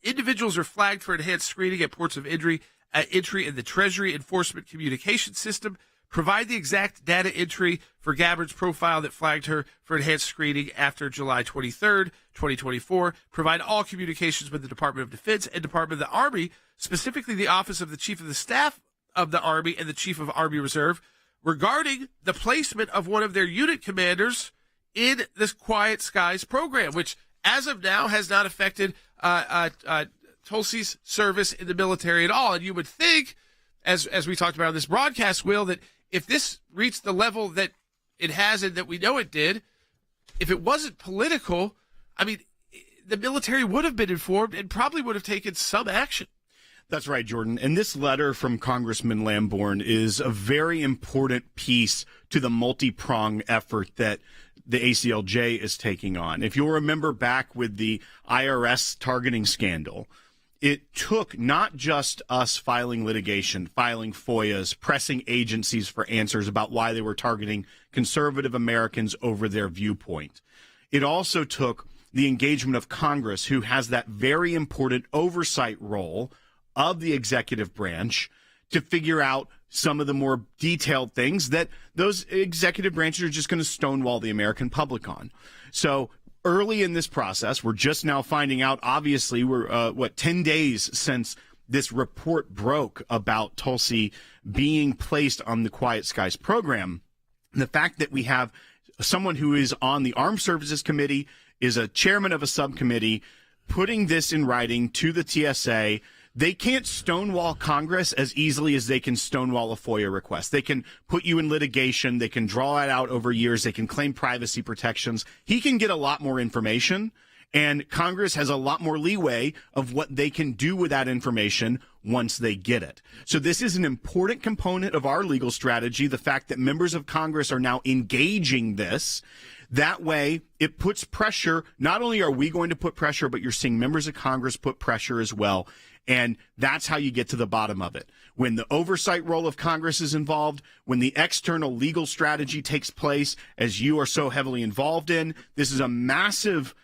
Individuals are flagged for enhanced screening at ports of entry in the Treasury Enforcement Communication System. Provide the exact data entry for Gabbard's profile that flagged her for enhanced screening after July 23rd, 2024. Provide all communications with the Department of Defense and Department of the Army, specifically the Office of the Chief of the Staff of the Army and the Chief of Army Reserve, regarding the placement of one of their unit commanders in this Quiet Skies program, which as of now has not affected Tulsi's service in the military at all. And you would think, as we talked about on this broadcast, Will, that if this reached the level that it has and that we know it did, if it wasn't political, I mean, the military would have been informed and probably would have taken some action. That's right, Jordan. And this letter from Congressman Lamborn is a very important piece to the multi-pronged effort that the ACLJ is taking on. If you'll remember back with the IRS targeting scandal, it took not just us filing litigation, filing FOIAs, pressing agencies for answers about why they were targeting conservative Americans over their viewpoint. It also took the engagement of Congress, who has that very important oversight role of the executive branch, to figure out some of the more detailed things that those executive branches are just going to stonewall the American public on. So early in this process, we're just now finding out, obviously, we're, 10 days since this report broke about Tulsi being placed on the Quiet Skies program. And the fact that we have someone who is on the Armed Services Committee, is a chairman of a subcommittee, putting this in writing to the TSA. They can't stonewall Congress as easily as they can stonewall a FOIA request. They can put you in litigation. They can draw it out over years. They can claim privacy protections. He can get a lot more information, and Congress has a lot more leeway of what they can do with that information once they get it. So this is an important component of our legal strategy, the fact that members of Congress are now engaging this. That way, it puts pressure. Not only are we going to put pressure, but you're seeing members of Congress put pressure as well. And that's how you get to the bottom of it. When the oversight role of Congress is involved, when the external legal strategy takes place, as you are so heavily involved in, this is a massive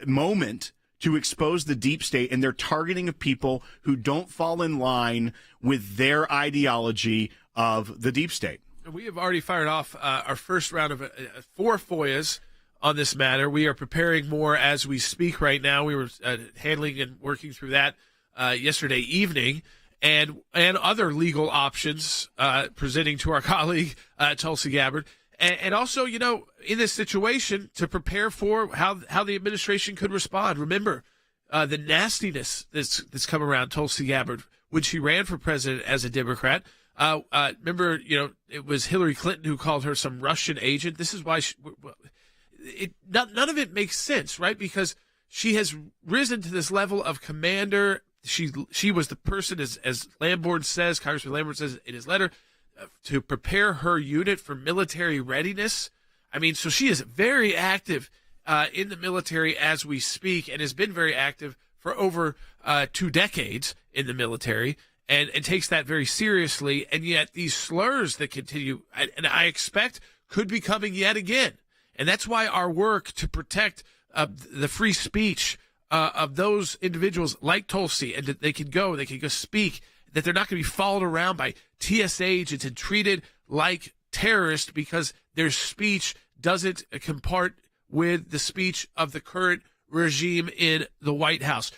moment to expose the deep state and their targeting of people who don't fall in line with their ideology of the deep state. We have already fired off our first round of 4 FOIAs on this matter. We are preparing more as we speak right now. We were handling and working through that yesterday evening, and other legal options presenting to our colleague Tulsi Gabbard, and also, you know, in this situation to prepare for how the administration could respond. Remember the nastiness that's come around Tulsi Gabbard when she ran for president as a Democrat. Remember, you know, it was Hillary Clinton who called her some Russian agent. This is why none of it makes sense, right? Because she has risen to this level of commander. She was the person, as Lamborn says, Congressman Lamborn says in his letter, to prepare her unit for military readiness. I mean, so she is very active in the military as we speak, and has been very active for over 2 decades in the military, and takes that very seriously. And yet these slurs that continue, and I expect could be coming yet again. And that's why our work to protect the free speech of those individuals like Tulsi, and that they can go speak, that they're not going to be followed around by TSA agents and treated like terrorist because their speech doesn't compart with the speech of the current regime in the White House.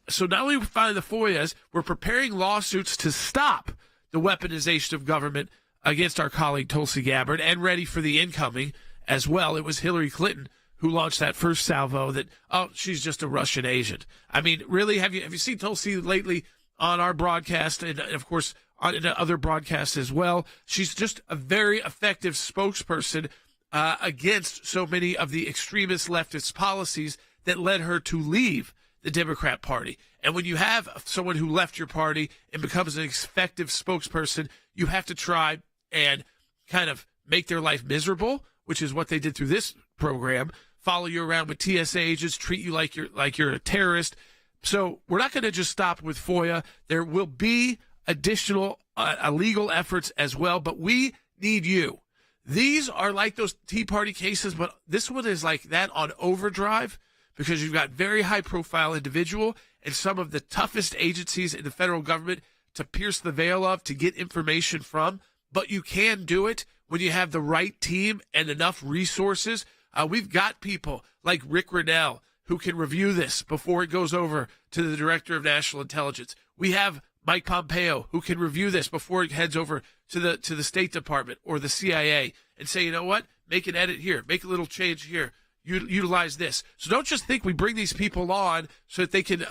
So not only filing the FOIAs, we're preparing lawsuits to stop the weaponization of government against our colleague Tulsi Gabbard, and ready for the incoming as well. It was Hillary Clinton who launched that first salvo that, oh, she's just a Russian agent. I mean, really, have you seen Tulsi lately on our broadcast and, of course, on other broadcasts as well? She's just a very effective spokesperson against so many of the extremist leftist policies that led her to leave the Democrat Party. And when you have someone who left your party and becomes an effective spokesperson, you have to try and kind of make their life miserable, which is what they did through this program. Follow you around with TSA agents, treat you like you're a terrorist. So we're not going to just stop with FOIA. There will be additional legal efforts as well, but we need you. These are like those Tea Party cases, but this one is like that on overdrive, because you've got very high-profile individual and some of the toughest agencies in the federal government to pierce the veil of, to get information from. But you can do it when you have the right team and enough resources. We've got people like Rick Grinnell who can review this before it goes over to the Director of National Intelligence. We have Mike Pompeo who can review this before it heads over to the State Department or the CIA and say, you know what, make an edit here, make a little change here. Utilize this. So don't just think we bring these people on so that they can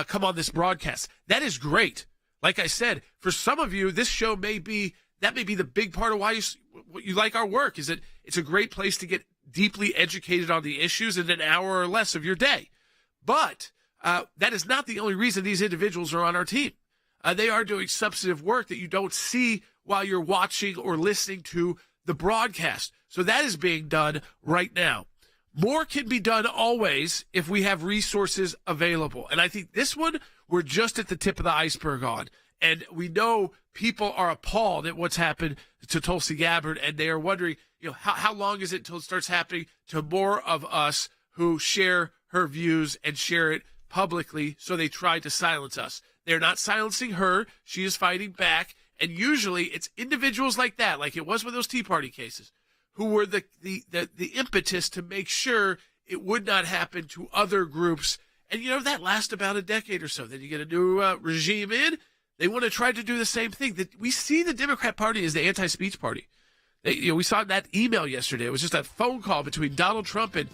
come on this broadcast. That is great. Like I said, for some of you, this show may be the big part of why you like our work, is that it's a great place to get deeply educated on the issues in an hour or less of your day. But that is not the only reason these individuals are on our team. They are doing substantive work that you don't see while you're watching or listening to the broadcast. So that is being done right now. More can be done always if we have resources available. And I think this one, we're just at the tip of the iceberg on. And we know people are appalled at what's happened to Tulsi Gabbard, and they are wondering, how long is it until it starts happening to more of us who share her views and share it publicly, so they try to silence us. They're not silencing her. She is fighting back. And usually it's individuals like that, like it was with those Tea Party cases, who were the impetus to make sure it would not happen to other groups. And, that lasts about a decade or so. Then you get a new regime in. They want to try to do the same thing. We see the Democrat Party as the anti-speech party. We saw that email yesterday. It was just that phone call between Donald Trump and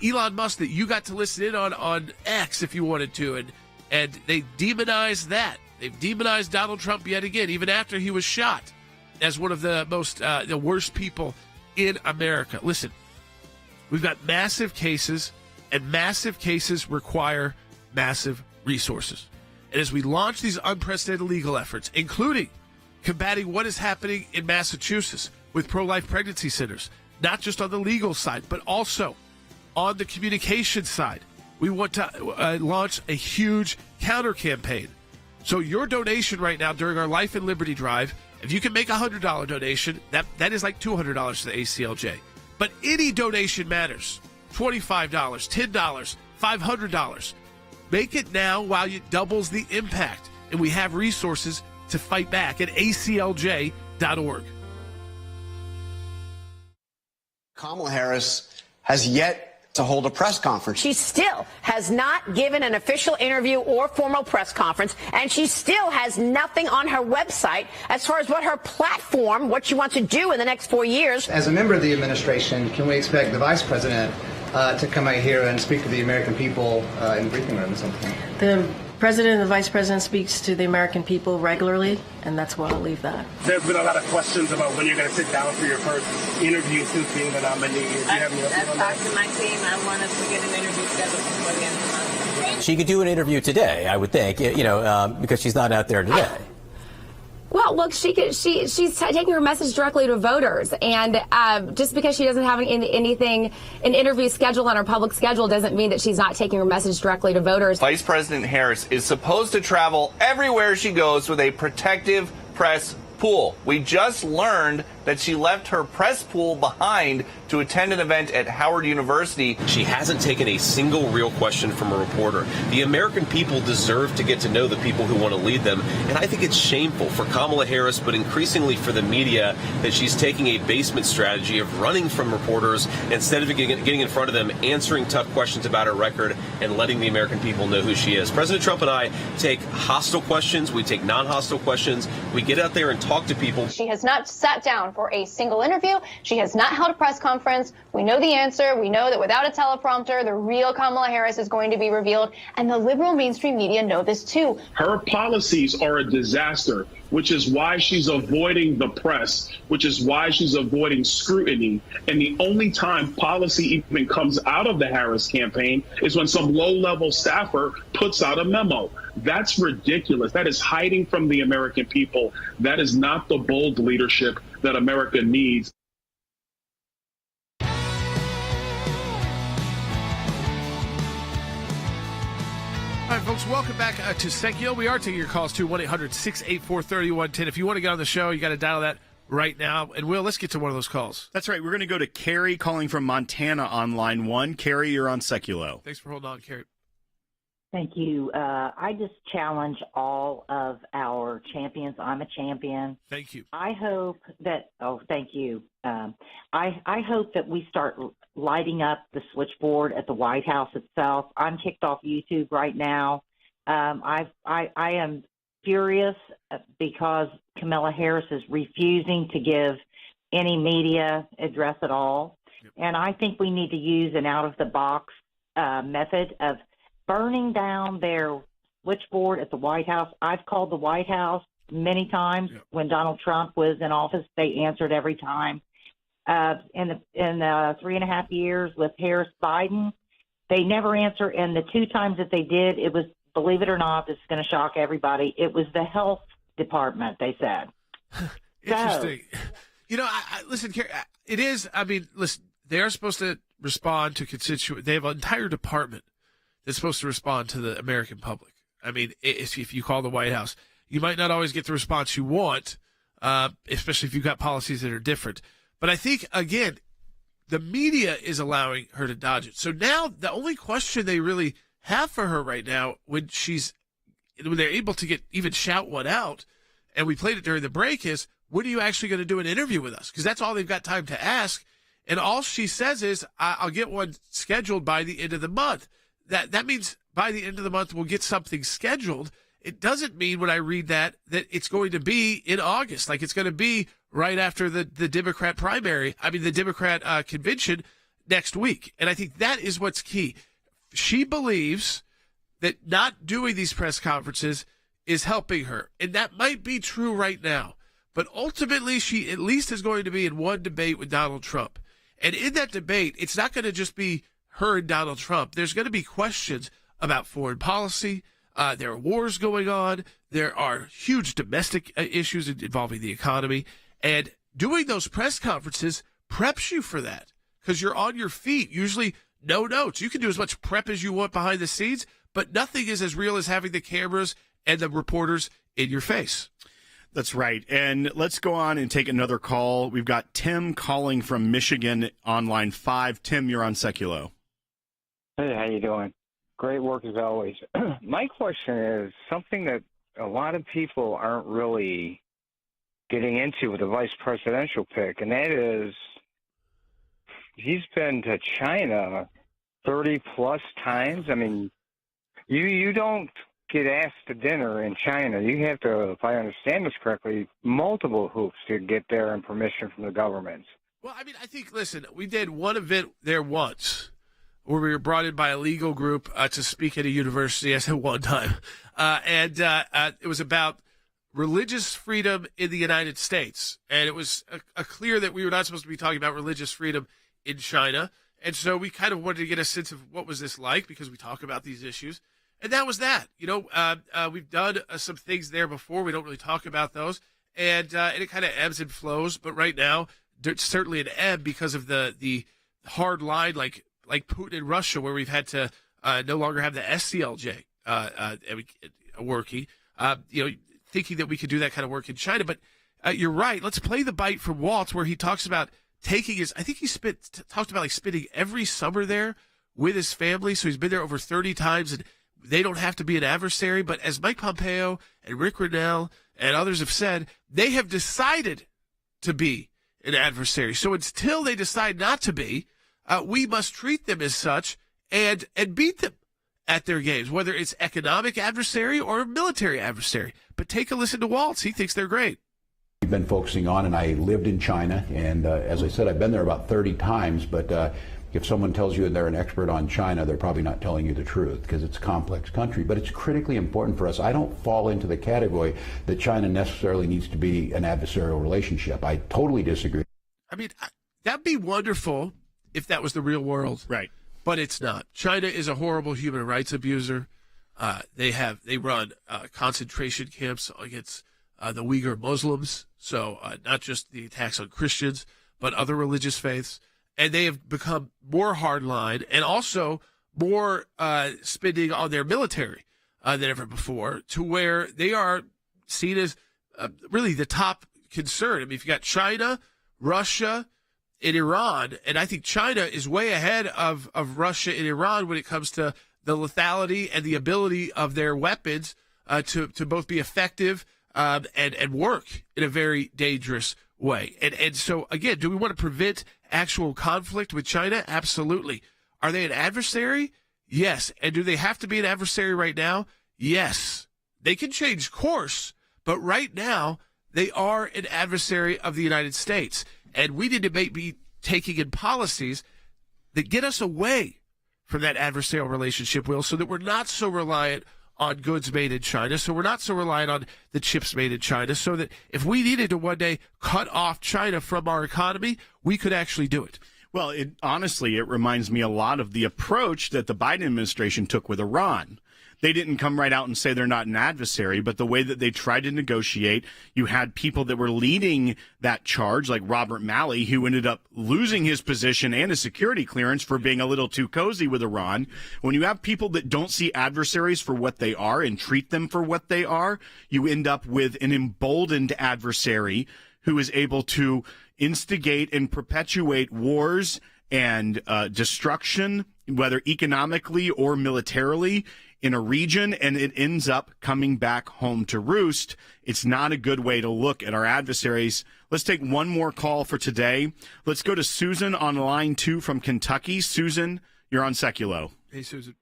Elon Musk that you got to listen in on X if you wanted to. And they demonized that. They've demonized Donald Trump yet again, even after he was shot, as one of the the worst people in America. Listen, we've got massive cases, and massive cases require massive resources. And as we launch these unprecedented legal efforts, including combating what is happening in Massachusetts with pro-life pregnancy centers, not just on the legal side, but also on the communication side, we want to launch a huge counter-campaign. So your donation right now during our Life and Liberty Drive, if you can make a $100 donation, that is like $200 to the ACLJ. But any donation matters. $25, $10, $500. Make it now while it doubles the impact. And we have resources to fight back at aclj.org. Kamala Harris has yet to hold a press conference. She still has not given an official interview or formal press conference, and she still has nothing on her website as far as what her platform, what she wants to do in the next 4 years. As a member of the administration, can we expect the Vice President to come out here and speak to the American people in the briefing room or something? The President and the Vice President speaks to the American people regularly, and that's where I'll leave that. There's been a lot of questions about when you're going to sit down for your first interview since being the nominee. I've talked to my team. I want us to get an interview scheduled before the end of the month. She could do an interview today, I would think, because she's not out there today. Well, look, she's taking her message directly to voters, and just because she doesn't have an interview scheduled on her public schedule doesn't mean that she's not taking her message directly to voters. Vice President Harris is supposed to travel everywhere she goes with a protective press pool. We just learned that she left her press pool behind to attend an event at Howard University. She hasn't taken a single real question from a reporter. The American people deserve to get to know the people who want to lead them, and I think it's shameful for Kamala Harris, but increasingly for the media, that she's taking a basement strategy of running from reporters instead of getting in front of them, answering tough questions about her record, and letting the American people know who she is. President Trump and I take hostile questions, we take non-hostile questions, we get out there and talk to people. She has not sat down for a single interview. She has not held a press conference. We know the answer. We know that without a teleprompter, the real Kamala Harris is going to be revealed. And the liberal mainstream media know this too. Her policies are a disaster, which is why she's avoiding the press, which is why she's avoiding scrutiny. And the only time policy even comes out of the Harris campaign is when some low-level staffer puts out a memo. That's ridiculous. That is hiding from the American people. That is not the bold leadership that America needs. All right, folks, welcome back to Sekulow. We are taking your calls to 1-800-684-3110. If you want to get on the show, you got to dial that right now. And, Will, let's get to one of those calls. That's right. We're going to go to Carrie calling from Montana on line 1. Carrie, you're on Sekulow. Thanks for holding on, Carrie. Thank you. I just challenge all of our champions. I'm a champion. Thank you. I hope that, thank you. I hope that we start lighting up the switchboard at the White House itself. I'm kicked off YouTube right now. I am furious because Kamala Harris is refusing to give any media address at all. Yep. And I think we need to use an out-of-the-box method of burning down their switchboard at the White House. I've called the White House many times. Yep. When Donald Trump was in office. They answered every time. In the 3.5 years with Harris-Biden, they never answer. And the 2 times that they did, it was, believe it or not, this is going to shock everybody, it was the health department, they said. Interesting. So, listen, Carrie, it is, listen, they are supposed to respond to constituents. They have an entire department that's supposed to respond to the American public. If you call the White House, you might not always get the response you want, especially if you've got policies that are different. But I think, again, the media is allowing her to dodge it. So now the only question they really have for her right now, when they're able to even shout one out, and we played it during the break, is, when are you actually going to do an interview with us? Because that's all they've got time to ask. And all she says is, I'll get one scheduled by the end of the month. That means by the end of the month we'll get something scheduled. It doesn't mean, when I read that it's going to be in August, like it's going to be right after the Democrat primary, the Democrat convention next week. And I think that is what's key. She believes that not doing these press conferences is helping her. And that might be true right now. But ultimately, she at least is going to be in one debate with Donald Trump. And in that debate, it's not going to just be her and Donald Trump. There's going to be questions about foreign policy. There are wars going on. There are huge domestic issues involving the economy. And doing those press conferences preps you for that because you're on your feet. Usually no notes. You can do as much prep as you want behind the scenes, but nothing is as real as having the cameras and the reporters in your face. That's right. And let's go on and take another call. We've got Tim calling from Michigan on line 5. Tim, you're on Sekulow. Hey, how you doing? Great work as always. My question is something that a lot of people aren't really getting into with the vice presidential pick, and that is he's been to China 30-plus times. You don't get asked to dinner in China. You have to, if I understand this correctly, multiple hoops to get there and permission from the government. Well, I think, listen, we did one event there once where we were brought in by a legal group to speak at a university, I said one time. And it was about religious freedom in the United States. And it was clear that we were not supposed to be talking about religious freedom in China. And so we kind of wanted to get a sense of what was this like because we talk about these issues. And that was that. We've done some things there before. We don't really talk about those. And it kind of ebbs and flows. But right now, there's certainly an ebb because of the hard line, like Putin in Russia, where we've had to no longer have the ACLJ working, thinking that we could do that kind of work in China. But you're right. Let's play the bite from Walz where he talks about taking his, I think he talked about like spending every summer there with his family. So he's been there over 30 times and they don't have to be an adversary. But as Mike Pompeo and Rick Grenell and others have said, they have decided to be an adversary. So until they decide not to be, we must treat them as such and beat them at their games, whether it's economic adversary or military adversary. But take a listen to Walz. He thinks they're great. We've been focusing on, and I lived in China, and as I said, I've been there about 30 times, but if someone tells you they're an expert on China, they're probably not telling you the truth because it's a complex country. But it's critically important for us. I don't fall into the category that China necessarily needs to be an adversarial relationship. I totally disagree. I mean, that'd be wonderful if that was the real world. Right. But it's not. China is a horrible human rights abuser. They run concentration camps against the Uyghur Muslims. So not just the attacks on Christians, but other religious faiths. And they have become more hardline and also more spending on their military than ever before, to where they are seen as really the top concern. I mean, if you got China, Russia, and Iran, and I think China is way ahead of Russia and Iran when it comes to the lethality and the ability of their weapons to both be effective and work in a very dangerous way. And so, again, do we want to prevent actual conflict with China? Absolutely. Are they an adversary? Yes. And do they have to be an adversary right now? Yes. They can change course, but right now they are an adversary of the United States. And we need to be taking in policies that get us away from that adversarial relationship, Will, so that we're not so reliant on goods made in China, so we're not so reliant on the chips made in China, so that if we needed to one day cut off China from our economy, we could actually do it. Well, honestly, it reminds me a lot of the approach that the Biden administration took with Iran. They didn't come right out and say they're not an adversary, but the way that they tried to negotiate, you had people that were leading that charge, like Robert Malley, who ended up losing his position and his security clearance for being a little too cozy with Iran. When you have people that don't see adversaries for what they are and treat them for what they are, you end up with an emboldened adversary who is able to instigate and perpetuate wars and destruction, whether economically or militarily, in a region, and it ends up coming back home to roost. It's not a good way to look at our adversaries. Let's take one more call for today. Let's go to Susan on line 2 from Kentucky. Susan, you're on Sekulow. Hey, Susan.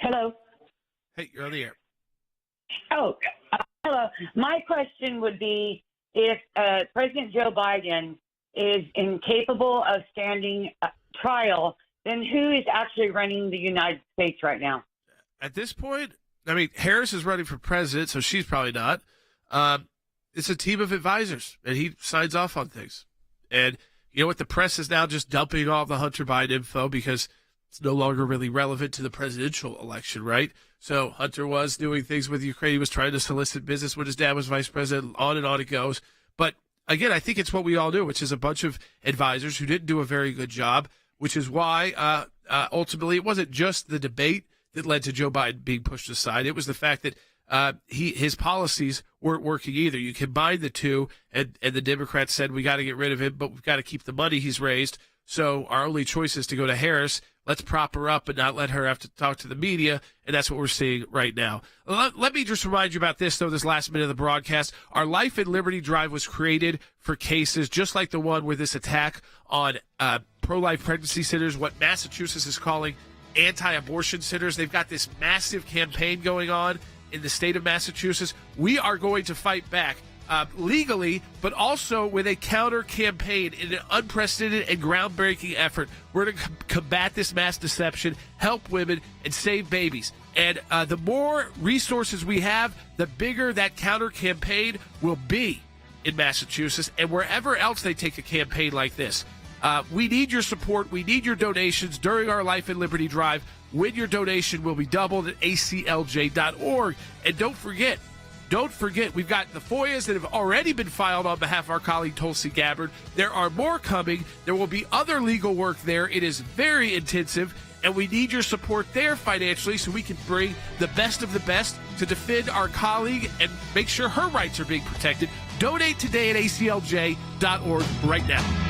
Hello. Hey, you're on the air. Oh, hello. My question would be, if President Joe Biden is incapable of standing trial, then who is actually running the United States right now? At this point, I mean, Harris is running for president, so she's probably not. It's a team of advisors, and he signs off on things. And you know what? The press is now just dumping all the Hunter Biden info because it's no longer really relevant to the presidential election, right? So Hunter was doing things with Ukraine. He was trying to solicit business when his dad was vice president. On and on it goes. But again, I think it's what we all do, which is a bunch of advisors who didn't do a very good job, which is why ultimately it wasn't just the debate that led to Joe Biden being pushed aside. It was the fact that his policies weren't working either. You combine the two, and the Democrats said, we got to get rid of him, but we've got to keep the money he's raised. So our only choice is to go to Harris. Let's prop her up and not let her have to talk to the media, and that's what we're seeing right now. Let me just remind you about this, though, this last minute of the broadcast. Our Life and Liberty Drive was created for cases just like the one with this attack on pro-life pregnancy centers, what Massachusetts is calling anti-abortion centers. They've got this massive campaign going on in the state of Massachusetts. We are going to fight back legally, but also with a counter campaign in an unprecedented and groundbreaking effort. We're going to combat this mass deception, help women, and save babies. And the more resources we have, the bigger that counter campaign will be in Massachusetts and wherever else they take a campaign like this. We need your support. We need your donations during our Life and Liberty Drive. When your donation will be doubled at aclj.org. And don't forget, we've got the FOIAs that have already been filed on behalf of our colleague Tulsi Gabbard. There are more coming. There will be other legal work there. It is very intensive. and we need your support there financially so we can bring the best of the best to defend our colleague and make sure her rights are being protected. Donate today at ACLJ.org right now.